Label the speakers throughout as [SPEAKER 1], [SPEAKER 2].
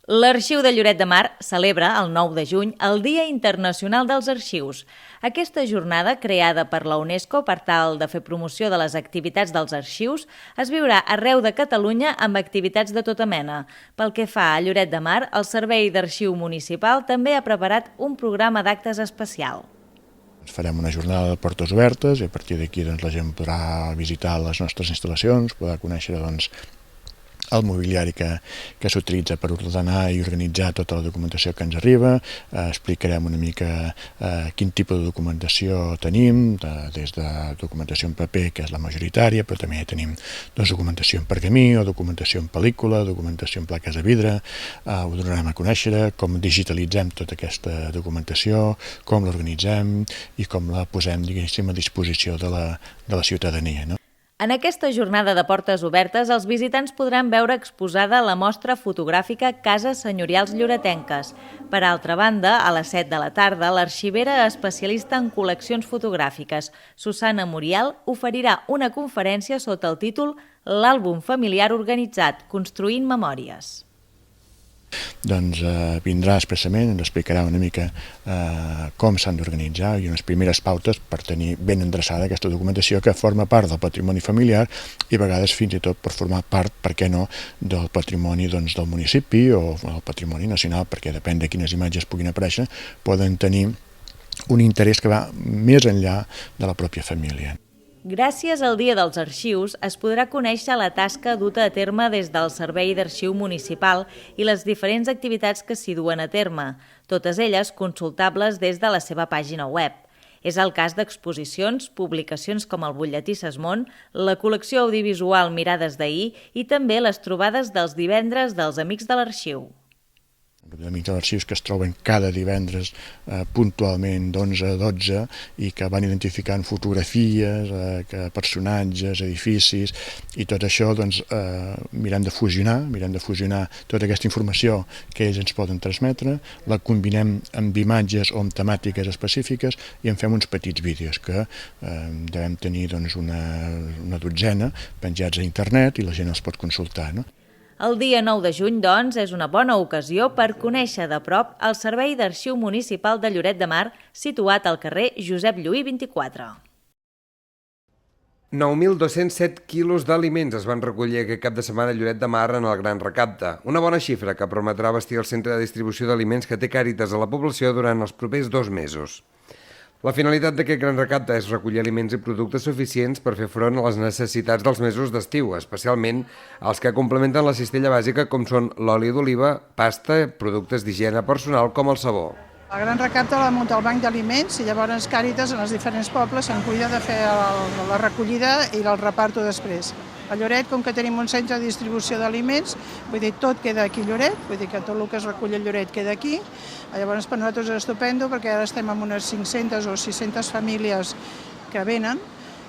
[SPEAKER 1] L'Arxiu de Lloret de Mar celebra el 9 de juny el Dia Internacional dels Arxius. Aquesta jornada, creada per la UNESCO per tal de fer promoció de les activitats dels arxius, es viurà arreu de Catalunya amb activitats de tota mena. Pel que fa a Lloret de Mar, el Servei d'Arxiu Municipal també ha preparat un programa d'actes especial.
[SPEAKER 2] Farem una jornada de portes obertes i a partir d'aquí la gent podrà visitar les nostres instal·lacions, podrà conèixer el mobiliari que s'utilitza per ordenar i organitzar tota la documentació que ens arriba. Explicarem una mica quin tipus de documentació tenim, des de documentació en paper, que és la majoritària, però també tenim documentació en pergamí o documentació en pel·lícula, documentació en plaques de vidre. Ho donarem a conèixer, com digitalitzem tota aquesta documentació, com l'organitzem i com la posem, diguéssim, a disposició de la ciutadania.
[SPEAKER 1] En aquesta jornada de portes obertes, els visitants podran veure exposada la mostra fotogràfica Cases Senyorials Lloretenques. Per altra banda, a les 7 de la tarda, l'arxivera especialista en col·leccions fotogràfiques, Susana Muriel, oferirà una conferència sota el títol L'àlbum familiar organitzat, construint memòries.
[SPEAKER 2] Doncs vindrà expressament, ens explicarà una mica com s'han d'organitzar i unes primeres pautes per tenir ben endreçada aquesta documentació que forma part del patrimoni familiar i a vegades fins i tot per formar part, per què no, del patrimoni del municipi o del patrimoni nacional, perquè depèn de quines imatges puguin aparèixer, poden tenir un interès que va més enllà de la pròpia família.
[SPEAKER 1] Gràcies al Dia dels Arxius es podrà conèixer la tasca duta a terme des del Servei d'Arxiu Municipal i les diferents activitats que s'hi duen a terme, totes elles consultables des de la seva pàgina web. És el cas d'exposicions, publicacions com el butlletí Sesmont, la col·lecció audiovisual Mirades d'ahir i també les trobades dels divendres dels Amics de l'Arxiu.
[SPEAKER 2] Amics de l'Arxiu que es troben cada divendres puntualment d'11 a 12 i que van identificant fotografies, personatges, edificis i tot això mirem de fusionar tota aquesta informació que ells ens poden transmetre, la combinem amb imatges o amb temàtiques específiques i en fem uns petits vídeos que devem tenir una dotzena penjats a internet i la gent els pot consultar.
[SPEAKER 1] El dia 9 de juny, doncs, és una bona ocasió per conèixer de prop el Servei d'Arxiu Municipal de Lloret de Mar, situat al carrer Josep Lluí 24.
[SPEAKER 3] 9.207 quilos d'aliments es van recollir aquest cap de setmana a Lloret de Mar en el Gran Recapte. Una bona xifra que permetrà bastir el centre de distribució d'aliments que té Càritas a la població durant els propers 2 mesos. La finalitat d'aquest gran recapte és recollir aliments i productes suficients per fer front a les necessitats dels mesos d'estiu, especialment els que complementen la cistella bàsica com són l'oli d'oliva, pasta, productes d'higiene personal com el sabó.
[SPEAKER 4] El gran recapte la munta el banc d'aliments i llavors Càritas en els diferents pobles se'n cuida de fer la recollida i el reparto després. A Lloret, com que tenim un centre de distribució d'aliments, vull dir, tot queda aquí a Lloret, vull dir que tot el que es recull a Lloret queda aquí. Llavors, per nosaltres és estupendo perquè ara estem amb unes 500 o 600 famílies que venen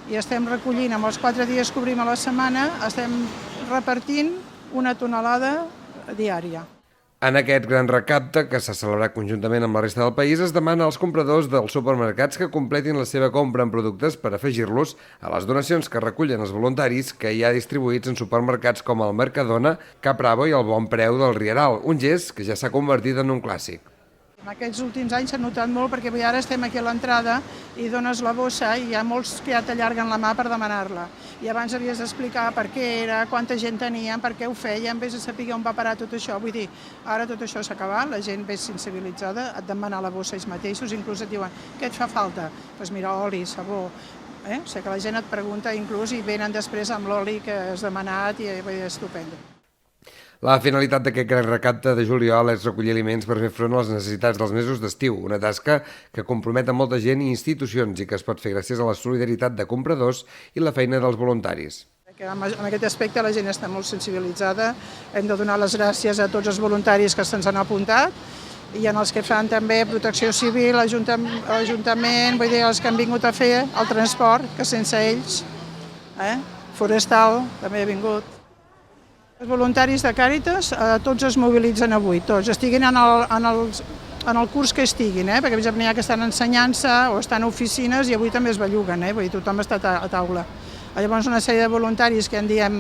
[SPEAKER 4] i estem recollint, amb els 4 dies que obrim a la setmana, estem repartint 1 tonelada diària.
[SPEAKER 3] En aquest gran recapte, que s'ha celebrat conjuntament amb la resta del país, es demana als compradors dels supermercats que completin la seva compra en productes per afegir-los a les donacions que recullen els voluntaris que hi ha distribuïts en supermercats com el Mercadona, Capravo i el Bon Preu del Rieral, un gest que ja s'ha convertit en un clàssic.
[SPEAKER 4] En aquests últims anys s'ha notat molt perquè ara estem aquí a l'entrada i dones la bossa i hi ha molts que ja t'allarguen la mà per demanar-la. I abans havies d'explicar per què era, quanta gent tenien, per què ho feien, vés a saber on va parar tot això. Vull dir, ara tot això s'ha acabat, la gent ve sensibilitzada, et demana la bossa ells mateixos, inclús et diuen, què et fa falta? Doncs mira, oli, sabó. O sigui que la gent et pregunta inclús i venen després amb l'oli que has demanat i és estupendo.
[SPEAKER 3] La finalitat d'aquest gran recapte de juliol és recollir aliments per fer front a les necessitats dels mesos d'estiu, una tasca que compromet a molta gent i institucions i que es pot fer gràcies a la solidaritat de compradors i la feina dels voluntaris.
[SPEAKER 4] En aquest aspecte la gent està molt sensibilitzada, hem de donar les gràcies a tots els voluntaris que se'ns han apuntat i en els que fan també protecció civil, l'Ajuntament, vull dir, els que han vingut a fer el transport, que sense ells, Forestal també ha vingut. Els voluntaris de Càritas tots es mobilitzen avui, tots, estiguin en el curs que estiguin, perquè per exemple n'hi ha que estan en ensenyança o estan a oficines i avui també es belluguen, vull dir, tothom està a taula. Llavors una sèrie de voluntaris que en diem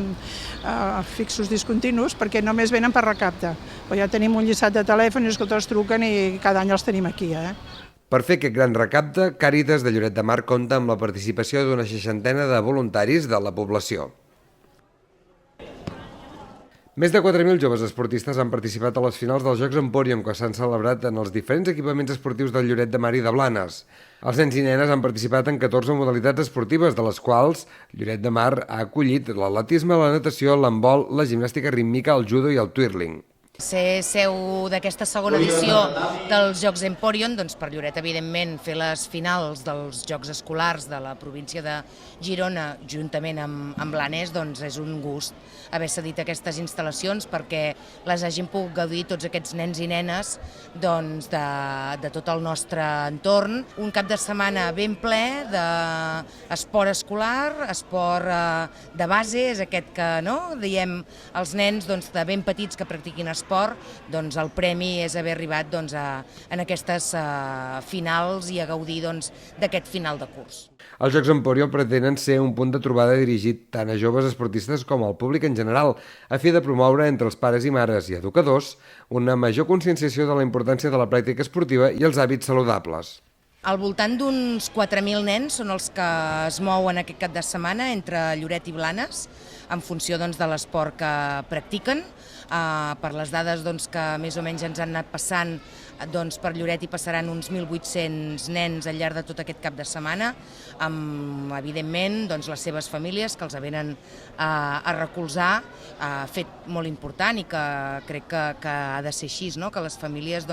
[SPEAKER 4] fixos discontinus perquè només venen per recapte. Però ja tenim un llistat de telèfon i els que tots truquen i cada any els tenim aquí.
[SPEAKER 3] Per fer aquest gran recapte, Càritas de Lloret de Mar compta amb la participació d'una 60ena de voluntaris de la població. Més de 4.000 joves esportistes han participat a les finals dels Jocs Empòrium que s'han celebrat en els diferents equipaments esportius del Lloret de Mar i de Blanes. Els nens i nenes han participat en 14 modalitats esportives, de les quals Lloret de Mar ha acollit l'atletisme, la natació, l'handbol, la gimnàstica rítmica, el judo i el twirling.
[SPEAKER 5] Ser seu d'aquesta segona edició dels Jocs Empòrium, doncs per Lloret, evidentment, fer les finals dels Jocs Escolars de la província de Girona, juntament amb Blanes, doncs és un gust haver cedit aquestes instal·lacions perquè les hagin pogut gaudir tots aquests nens i nenes doncs, de tot el nostre entorn. Un cap de setmana ben ple d'esport escolar, esport de base, és aquest que diem als nens de ben petits que practiquin esport, doncs el premi és haver arribat en aquestes finals i a gaudir d'aquest final de curs.
[SPEAKER 3] Els Jocs Empòrium pretenen ser un punt de trobada dirigit tant a joves esportistes com al públic en general, a fi de promoure entre els pares i mares i educadors una major conscienciació de la importància de la pràctica esportiva i els hàbits saludables.
[SPEAKER 5] Al voltant d'uns 4.000 nens són els que es mouen aquest cap de setmana entre Lloret i Blanes, en funció de l'esport que practiquen. Per les dades que més o menys ens han anat passant, per Lloret hi passaran uns 1.800 nens al llarg de tot aquest cap de setmana, amb, evidentment, les seves famílies que els venen a recolzar, fet molt important i que crec que ha de ser així, que les famílies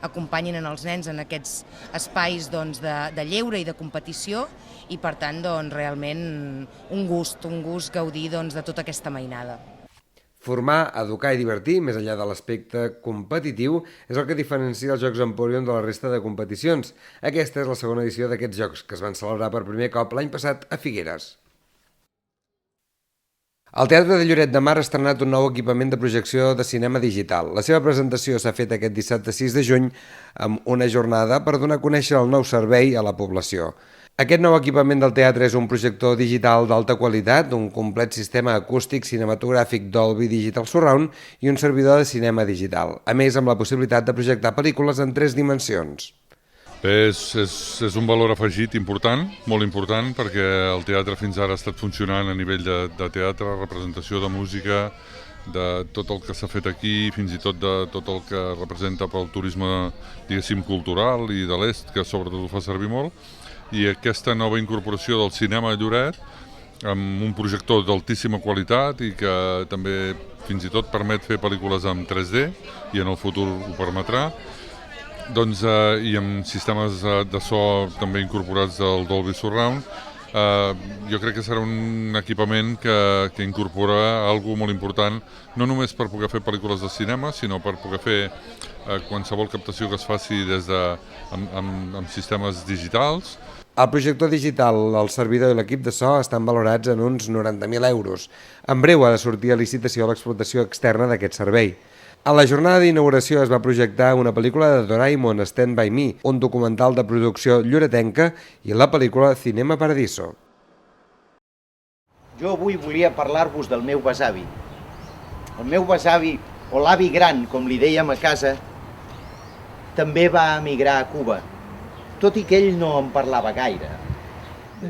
[SPEAKER 5] acompanyin els nens en aquests espais de lleure i de competició i, per tant, realment un gust gaudir de tota aquesta mainada.
[SPEAKER 3] Formar, educar i divertir, més enllà de l'aspecte competitiu, és el que diferencia els Jocs Empòrium de la resta de competicions. Aquesta és la segona edició d'aquests Jocs, que es van celebrar per primer cop l'any passat a Figueres. El Teatre de Lloret de Mar ha estrenat un nou equipament de projecció de cinema digital. La seva presentació s'ha fet aquest dissabte 6 de juny amb una jornada per donar a conèixer el nou servei a la població. Aquest nou equipament del teatre és un projector digital d'alta qualitat, un complet sistema acústic cinematogràfic Dolby Digital Surround i un servidor de cinema digital, a més amb la possibilitat de projectar pel·lícules en 3 dimensions.
[SPEAKER 6] És un valor afegit important, molt important, perquè el teatre fins ara ha estat funcionant a nivell de teatre, representació de música, de tot el que s'ha fet aquí, fins i tot de tot el que representa pel turisme, diguéssim, cultural i de l'est, que sobretot ho fa servir molt. I aquesta nova incorporació del cinema a Lloret, amb un projector d'altíssima qualitat i que també fins i tot permet fer pel·lícules en 3D, i en el futur ho permetrà, i amb sistemes de so també incorporats del Dolby Surround, jo crec que serà un equipament que incorpora alguna molt important, no només per poder fer pel·lícules de cinema, sinó per poder fer qualsevol captació que es faci amb sistemes digitals.
[SPEAKER 3] El projector digital, el servidor i l'equip de so estan valorats en uns 90.000 euros. En breu ha de sortir a licitació l'explotació externa d'aquest servei. A la jornada d'inauguració es va projectar una pel·lícula de Doraemon, Stand By Me, un documental de producció lloretenca i la pel·lícula Cinema Paradiso.
[SPEAKER 7] Jo avui volia parlar-vos del meu besavi. El meu besavi, o l'avi gran, com li dèiem a casa, també va emigrar a Cuba, tot i que ell no en parlava gaire.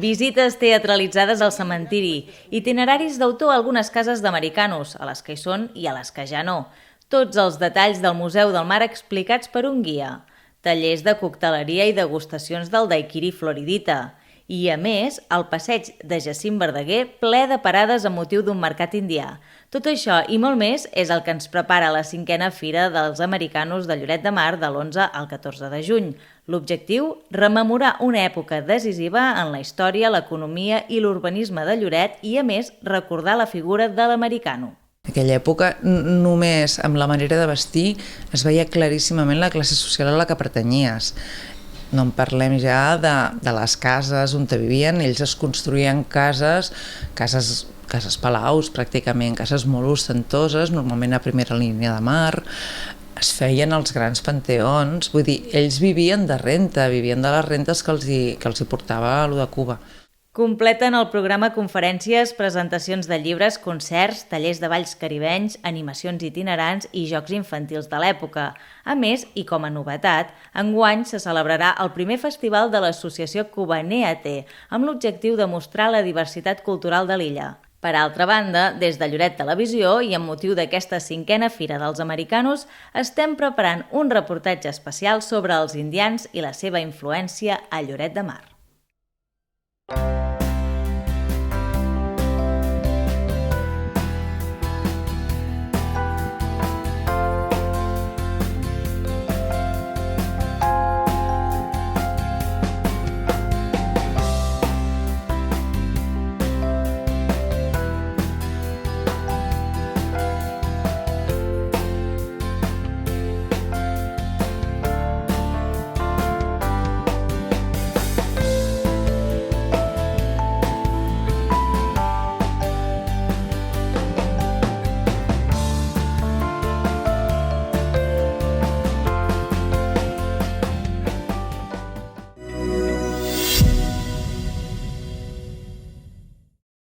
[SPEAKER 1] Visites teatralitzades al cementiri, itineraris d'autor a algunes cases d'americans, a les que hi són i a les que ja no. Tots els detalls del Museu del Mar explicats per un guia. Tallers de cocteleria i degustacions del daiquiri floridita. I, a més, el passeig de Jacint Verdaguer ple de parades amb motiu d'un mercat indià. Tot això i molt més és el que ens prepara la 5a Fira dels Americanos de Lloret de Mar de l'11 al 14 de juny. L'objectiu, rememorar una època decisiva en la història, l'economia i l'urbanisme de Lloret i, a més, recordar la figura de l'americano.
[SPEAKER 8] En aquella època, només amb la manera de vestir es veia claríssimament la classe social a la que pertanyies. No en parlem ja de les cases on vivien, ells es construïen cases palaus pràcticament, cases molt ostentoses, normalment a primera línia de mar, es feien els grans panteons, vull dir, ells vivien de renta, vivien de les rentes que els hi portava allò de Cuba.
[SPEAKER 1] Completen el programa conferències, presentacions de llibres, concerts, tallers de balls caribenys, animacions itinerants i jocs infantils de l'època. A més, i com a novetat, enguany se celebrarà el primer festival de l'associació Cubanéate, amb l'objectiu de mostrar la diversitat cultural de l'illa. Per altra banda, des de Lloret Televisió i amb motiu d'aquesta 5a Fira dels Americanos, estem preparant un reportatge especial sobre els indians i la seva influència a Lloret de Mar.